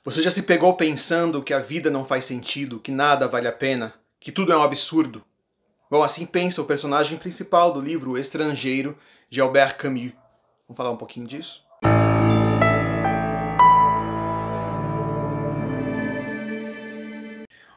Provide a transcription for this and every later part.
Você já se pegou pensando que a vida não faz sentido, que nada vale a pena, que tudo é um absurdo? Bom, assim pensa o personagem principal do livro O Estrangeiro, de Albert Camus. Vamos falar um pouquinho disso?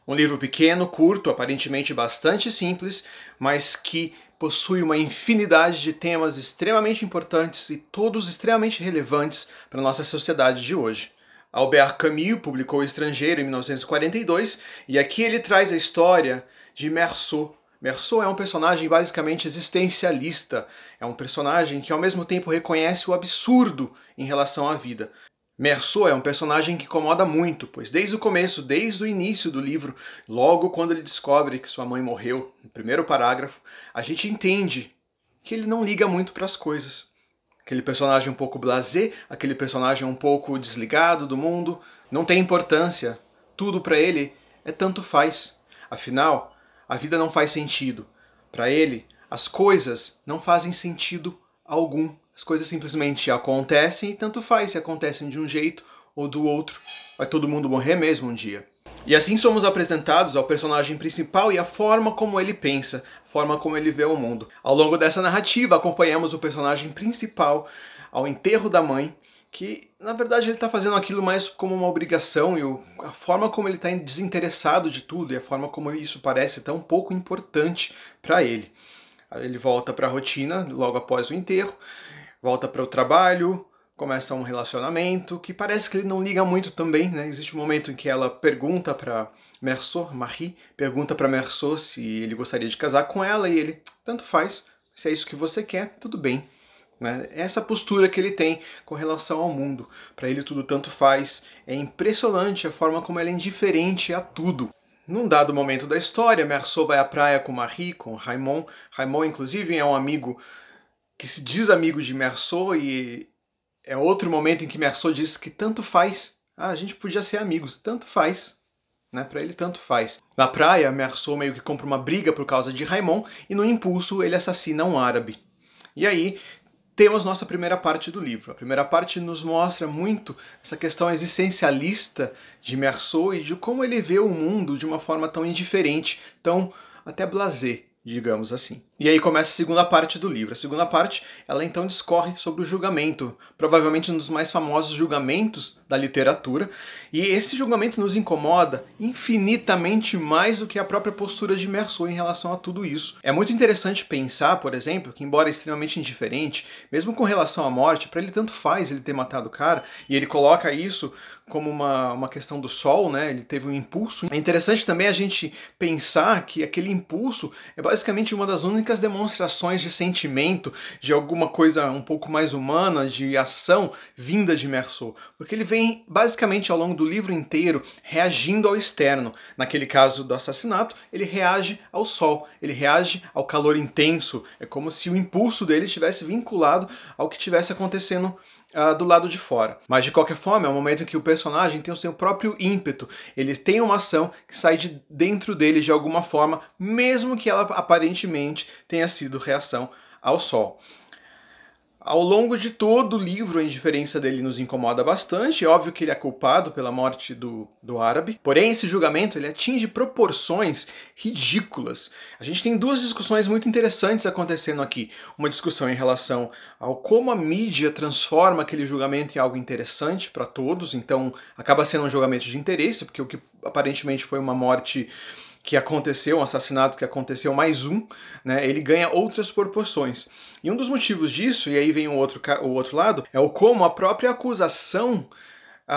Um livro pequeno, curto, aparentemente bastante simples, mas que possui uma infinidade de temas extremamente importantes e todos extremamente relevantes para a nossa sociedade de hoje. Albert Camus publicou O Estrangeiro em 1942 e aqui ele traz a história de Meursault. Meursault é um personagem basicamente existencialista, é um personagem que ao mesmo tempo reconhece o absurdo em relação à vida. Meursault é um personagem que incomoda muito, pois desde o começo, desde o início do livro, logo quando ele descobre que sua mãe morreu, no primeiro parágrafo, a gente entende que ele não liga muito para as coisas. Aquele personagem um pouco blasé, aquele personagem um pouco desligado do mundo, não tem importância, tudo para ele é tanto faz. Afinal, a vida não faz sentido. Para ele, as coisas não fazem sentido algum. As coisas simplesmente acontecem e tanto faz se acontecem de um jeito ou do outro. Vai todo mundo morrer mesmo um dia. E assim somos apresentados ao personagem principal e a forma como ele pensa, a forma como ele vê o mundo. Ao longo dessa narrativa, acompanhamos o personagem principal ao enterro da mãe, que na verdade ele está fazendo aquilo mais como uma obrigação, e a forma como ele está desinteressado de tudo e a forma como isso parece tão pouco importante para ele. Ele volta para a rotina logo após o enterro, volta para o trabalho, começa um relacionamento que parece que ele não liga muito também, né? Existe um momento em que ela pergunta para Meursault, Marie, pergunta para Meursault se ele gostaria de casar com ela e ele, tanto faz, se é isso que você quer, tudo bem. Né? Essa postura que ele tem com relação ao mundo. Para ele tudo tanto faz. É impressionante a forma como ele é indiferente a tudo. Num dado momento da história, Meursault vai à praia com Marie, com Raymond. Raymond, inclusive, é um amigo que se diz amigo de Meursault e é outro momento em que Meursault diz que tanto faz. Ah, a gente podia ser amigos, tanto faz. Né? Para ele, tanto faz. Na praia, Meursault meio que compra uma briga por causa de Raymond e no impulso ele assassina um árabe. E aí temos nossa primeira parte do livro. A primeira parte nos mostra muito essa questão existencialista de Meursault e de como ele vê o mundo de uma forma tão indiferente, tão até blasé, digamos assim. E aí começa a segunda parte do livro. A segunda parte, ela então discorre sobre o julgamento, provavelmente um dos mais famosos julgamentos da literatura, e esse julgamento nos incomoda infinitamente mais do que a própria postura de Meursault em relação a tudo isso. É muito interessante pensar, por exemplo, que embora extremamente indiferente, mesmo com relação à morte, para ele tanto faz ele ter matado o cara, e ele coloca isso como uma questão do sol, né? Ele teve um impulso. É interessante também a gente pensar que aquele impulso é basicamente uma das únicas demonstrações de sentimento, de alguma coisa um pouco mais humana, de ação vinda de Meursault. Porque ele vem basicamente ao longo do livro inteiro reagindo ao externo. Naquele caso do assassinato, ele reage ao sol, ele reage ao calor intenso. É como se o impulso dele estivesse vinculado ao que estivesse acontecendo do lado de fora. Mas de qualquer forma, é um momento em que o personagem tem o seu próprio ímpeto. Ele tem uma ação que sai de dentro dele de alguma forma, mesmo que ela aparentemente tenha sido reação ao sol. Ao longo de todo o livro, a indiferença dele nos incomoda bastante. É óbvio que ele é culpado pela morte do árabe. Porém, esse julgamento ele atinge proporções ridículas. A gente tem duas discussões muito interessantes acontecendo aqui. Uma discussão em relação ao como a mídia transforma aquele julgamento em algo interessante para todos. Então, acaba sendo um julgamento de interesse, porque o que aparentemente foi uma morte que aconteceu, um assassinato que aconteceu, mais um, né, ele ganha outras proporções. E um dos motivos disso, e aí vem o outro lado, é o como a própria acusação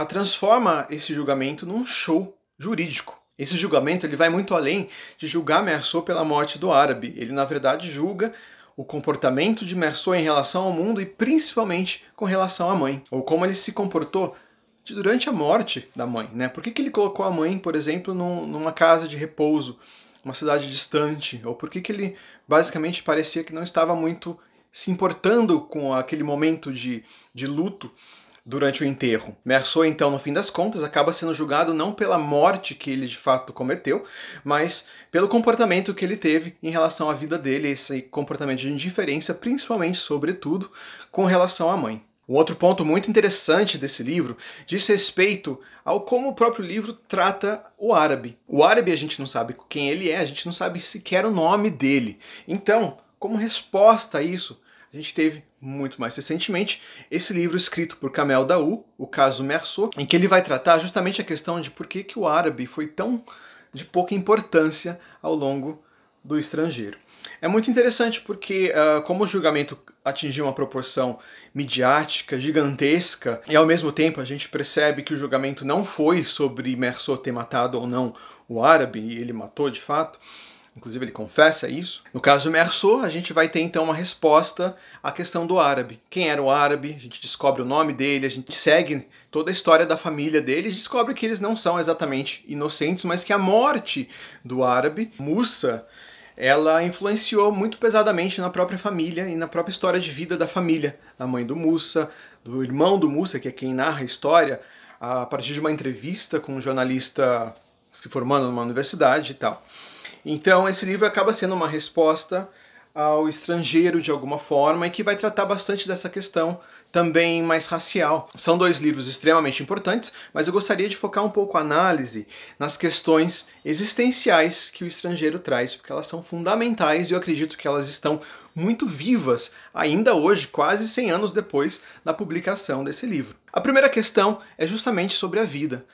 transforma esse julgamento num show jurídico. Esse julgamento ele vai muito além de julgar Meursault pela morte do árabe. Ele, na verdade, julga o comportamento de Meursault em relação ao mundo e principalmente com relação à mãe, ou como ele se comportou durante a morte da mãe, né? Por que ele colocou a mãe, por exemplo, numa casa de repouso, uma cidade distante? Ou por que ele basicamente parecia que não estava muito se importando com aquele momento de luto durante o enterro? Meursault, então, no fim das contas, acaba sendo julgado não pela morte que ele de fato cometeu, mas pelo comportamento que ele teve em relação à vida dele, esse comportamento de indiferença, principalmente, sobretudo, com relação à mãe. Um outro ponto muito interessante desse livro diz respeito ao como o próprio livro trata o árabe. O árabe a gente não sabe quem ele é, a gente não sabe sequer o nome dele. Então, como resposta a isso, a gente teve, muito mais recentemente, esse livro escrito por Kamel Daoud, O Caso Meursault, em que ele vai tratar justamente a questão de por que o árabe foi tão de pouca importância ao longo do estrangeiro. É muito interessante porque, como o julgamento atingiu uma proporção midiática, gigantesca, e ao mesmo tempo a gente percebe que o julgamento não foi sobre Meursault ter matado ou não o árabe, e ele matou de fato, inclusive ele confessa isso. No caso Meursault, a gente vai ter então uma resposta à questão do árabe. Quem era o árabe? A gente descobre o nome dele, a gente segue toda a história da família dele e descobre que eles não são exatamente inocentes, mas que a morte do árabe, Moussa, ela influenciou muito pesadamente na própria família e na própria história de vida da família, da mãe do Moussa, do irmão do Moussa, que é quem narra a história, a partir de uma entrevista com um jornalista se formando numa universidade e tal. Então esse livro acaba sendo uma resposta ao estrangeiro de alguma forma e que vai tratar bastante dessa questão também mais racial. São dois livros extremamente importantes, mas eu gostaria de focar um pouco a análise nas questões existenciais que o estrangeiro traz, porque elas são fundamentais e eu acredito que elas estão muito vivas ainda hoje, quase 100 anos depois da publicação desse livro. A primeira questão é justamente sobre a vida.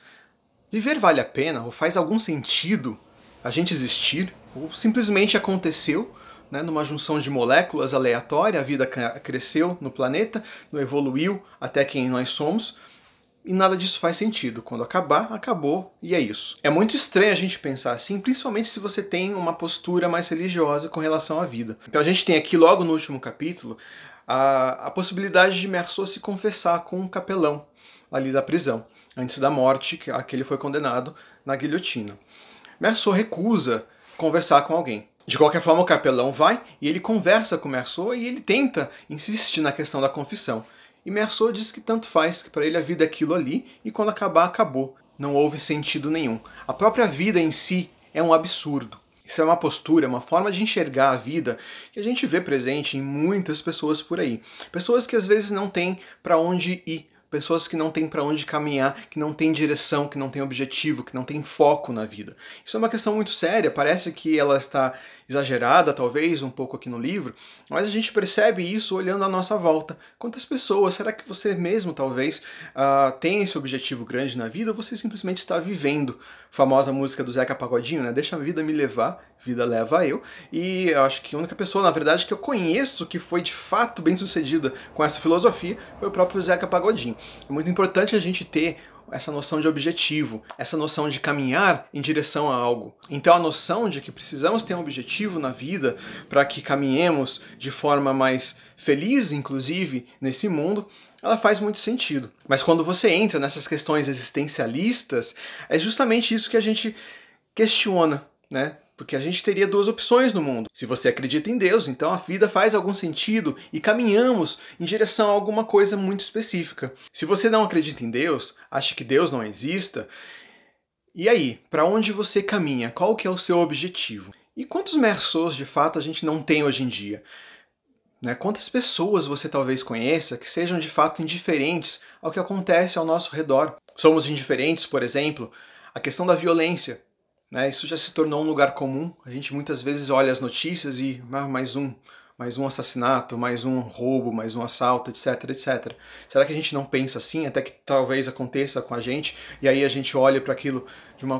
Viver vale a pena ou faz algum sentido a gente existir? Ou simplesmente aconteceu, né, numa junção de moléculas aleatória, a vida cresceu no planeta, evoluiu até quem nós somos, e nada disso faz sentido. Quando acabar, acabou, e é isso. É muito estranho a gente pensar assim, principalmente se você tem uma postura mais religiosa com relação à vida. Então a gente tem aqui, logo no último capítulo, a possibilidade de Meursault se confessar com um capelão ali da prisão, antes da morte, a que ele foi condenado na guilhotina. Meursault recusa conversar com alguém. De qualquer forma, o capelão vai e ele conversa com Meursault e ele tenta insistir na questão da confissão. E Meursault diz que tanto faz, que para ele a vida é aquilo ali e quando acabar, acabou. Não houve sentido nenhum. A própria vida em si é um absurdo. Isso é uma postura, uma forma de enxergar a vida que a gente vê presente em muitas pessoas por aí. Pessoas que às vezes não têm para onde ir. Pessoas que não têm para onde caminhar, que não têm direção, que não têm objetivo, que não têm foco na vida. Isso é uma questão muito séria, parece que ela está exagerada, talvez, um pouco aqui no livro, mas a gente percebe isso olhando à nossa volta. Quantas pessoas, será que você mesmo, talvez, tem esse objetivo grande na vida, ou você simplesmente está vivendo? A famosa música do Zeca Pagodinho, né? Deixa a vida me levar, vida leva eu. E eu acho que a única pessoa, na verdade, que eu conheço que foi de fato bem sucedida com essa filosofia foi o próprio Zeca Pagodinho. É muito importante a gente ter essa noção de objetivo, essa noção de caminhar em direção a algo. Então a noção de que precisamos ter um objetivo na vida para que caminhemos de forma mais feliz, inclusive, nesse mundo, ela faz muito sentido. Mas quando você entra nessas questões existencialistas, é justamente isso que a gente questiona, né? Porque a gente teria duas opções no mundo. Se você acredita em Deus, então a vida faz algum sentido e caminhamos em direção a alguma coisa muito específica. Se você não acredita em Deus, acha que Deus não exista, e aí, para onde você caminha? Qual que é o seu objetivo? E quantos Meursaults de fato a gente não tem hoje em dia? Né? Quantas pessoas você talvez conheça que sejam de fato indiferentes ao que acontece ao nosso redor? Somos indiferentes, por exemplo, à questão da violência. Isso já se tornou um lugar comum. A gente muitas vezes olha as notícias e mais um assassinato, mais um roubo, mais um assalto, etc, etc. Será que a gente não pensa assim, até que talvez aconteça com a gente, e aí a gente olha para aquilo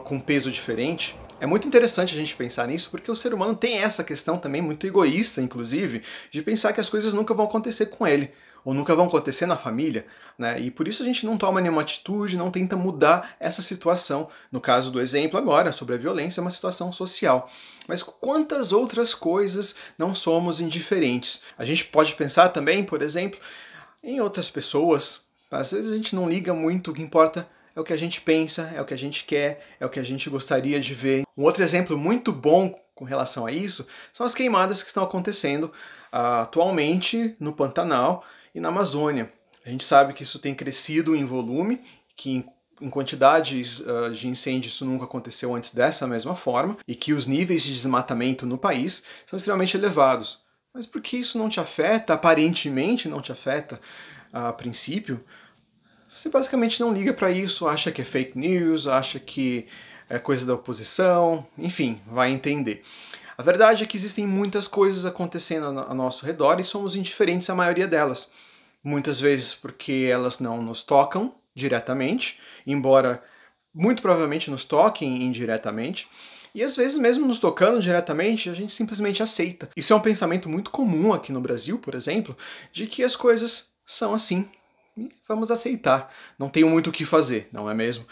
com um peso diferente? É muito interessante a gente pensar nisso, porque o ser humano tem essa questão também muito egoísta, inclusive, de pensar que as coisas nunca vão acontecer com ele, ou nunca vão acontecer na família, né? E por isso a gente não toma nenhuma atitude, não tenta mudar essa situação. No caso do exemplo agora, sobre a violência, é uma situação social. Mas quantas outras coisas não somos indiferentes? A gente pode pensar também, por exemplo, em outras pessoas. Às vezes a gente não liga muito, o que importa é o que a gente pensa, é o que a gente quer, é o que a gente gostaria de ver. Um outro exemplo muito bom com relação a isso são as queimadas que estão acontecendo atualmente no Pantanal e na Amazônia. A gente sabe que isso tem crescido em volume, que em quantidades de incêndio isso nunca aconteceu antes dessa mesma forma, e que os níveis de desmatamento no país são extremamente elevados. Mas por que isso não te afeta? Aparentemente não te afeta. a princípio, você basicamente não liga para isso, acha que é fake news, acha que é coisa da oposição, enfim, vai entender. A verdade é que existem muitas coisas acontecendo ao nosso redor e somos indiferentes à maioria delas. Muitas vezes porque elas não nos tocam diretamente, embora muito provavelmente nos toquem indiretamente, e às vezes mesmo nos tocando diretamente, a gente simplesmente aceita. Isso é um pensamento muito comum aqui no Brasil, por exemplo, de que as coisas são assim, e vamos aceitar. Não tenho muito o que fazer, não é mesmo?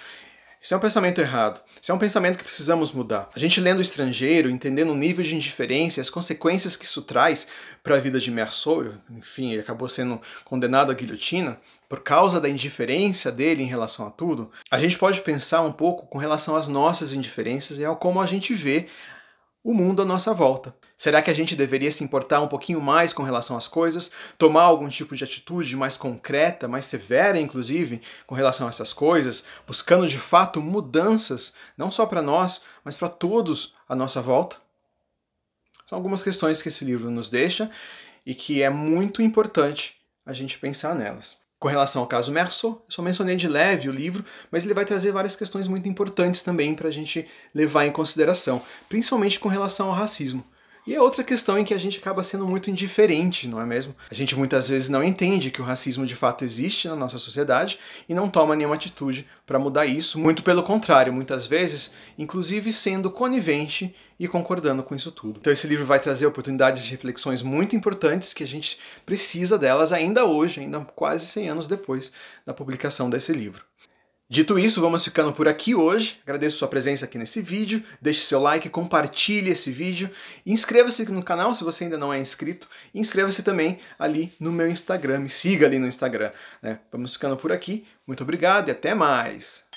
Isso é um pensamento errado. Isso é um pensamento que precisamos mudar. A gente lendo o Estrangeiro, entendendo o nível de indiferença e as consequências que isso traz para a vida de Meursault, enfim, ele acabou sendo condenado à guilhotina por causa da indiferença dele em relação a tudo, a gente pode pensar um pouco com relação às nossas indiferenças e ao como a gente vê o mundo à nossa volta. Será que a gente deveria se importar um pouquinho mais com relação às coisas, tomar algum tipo de atitude mais concreta, mais severa, inclusive, com relação a essas coisas, buscando de fato mudanças, não só para nós, mas para todos à nossa volta? São algumas questões que esse livro nos deixa e que é muito importante a gente pensar nelas. Com relação ao caso Meursault, eu só mencionei de leve o livro, mas ele vai trazer várias questões muito importantes também para a gente levar em consideração, principalmente com relação ao racismo. E é outra questão em que a gente acaba sendo muito indiferente, não é mesmo? A gente muitas vezes não entende que o racismo de fato existe na nossa sociedade e não toma nenhuma atitude para mudar isso, muito pelo contrário, muitas vezes, inclusive sendo conivente e concordando com isso tudo. Então esse livro vai trazer oportunidades de reflexões muito importantes que a gente precisa delas ainda hoje, ainda quase 100 anos depois da publicação desse livro. Dito isso, vamos ficando por aqui hoje. Agradeço sua presença aqui nesse vídeo. Deixe seu like, compartilhe esse vídeo. Inscreva-se no canal se você ainda não é inscrito. E inscreva-se também ali no meu Instagram. Me siga ali no Instagram, né? Vamos ficando por aqui. Muito obrigado e até mais!